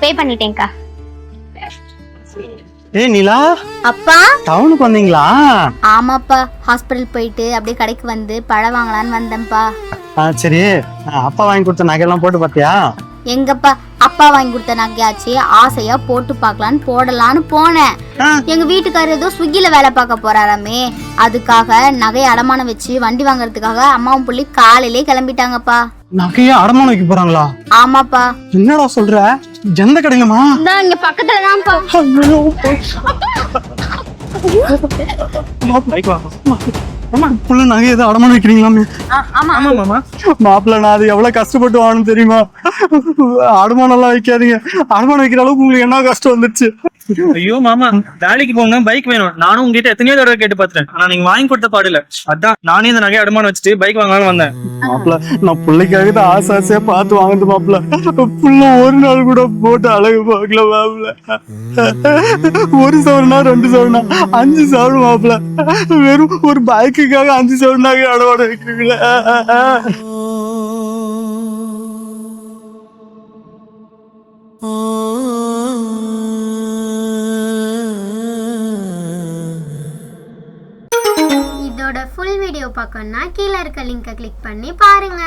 பே பண்ணிட்டேன்க்கா. ஏய் நிலா, அப்பா டவுனுக்கு வந்தீங்களா? ஆமாப்பா, ஹாஸ்பிட்டல் போயிட்டு அப்படியே கடைக்கு வந்து பழம் வாங்கலான்னு வந்தேன்ப்பா. சரி, அப்பா வாங்கி கொடுத்த நகையெல்லாம் போட்டு பார்த்தியா? எங்கப்பா, அப்பா வாங்கி கொடுத்த நகையாச்சு, ஆசையா போட்டு பார்க்கலான்னு போடலான்னு போனேன். எங்க வீட்டுக்காரர் ஏதோ ஸ்விக்கில வேலை பார்க்க போறாராமே, அதுக்காக நகையை அடமானம் வச்சு வண்டி வாங்குறதுக்காக அம்மாவும் புள்ளி காலையிலே கிளம்பிட்டாங்கப்பா. நகைய அடமானம் வைக்க போறாங்களா? ஆமாப்பா. என்னடா சொல்ற? எந்த கடைங்கம்மா? இங்க பக்கத்துல தான்ப்பா. புள்ள நகை ஏதோ அடமானம் வைக்கிறீங்களாமே? மாப்பிள்ள, நான் அது எவ்வளவு கஷ்டப்பட்டு வாங்கணும் தெரியுமா? அடமானம் எல்லாம் வைக்காதீங்க. அடமானம் வைக்கிற அளவுக்கு உங்களுக்கு என்ன கஷ்டம் வந்துருச்சு? ஐயோ மாமா, வேலைக்கு போங்க, பைக் வேணும். நானும் உங்ககிட்ட எத்தனையோ தடவை கேட்டு பாத்துறேன், ஆனா நீங்க வாங்கி கொடுத்த பாடல. அதான் நானே இந்த நகையை அடமானம் வச்சுட்டு பைக் வாங்கலாம்னு வந்தேன். மாப்பிள்ள, நான் பிள்ளைக்காக தான் ஆசையா பார்த்து வாங்குது மாப்பிள்ள. புள்ள ஒரு நாள் கூட போட்டு அழகு பார்க்கல மாப்பிள்ள. 1 சவரனா 2 சவரனா 5 சவரன் மாப்பிள்ள. வெறும் ஒரு பைக்குக்காக 5 சவரனாக அடமானம் வைக்கிறீங்களே. இதோட ஃபுல் வீடியோ பார்க்கணும்னா கீழே இருக்க லிங்கை கிளிக் பண்ணி பாருங்க.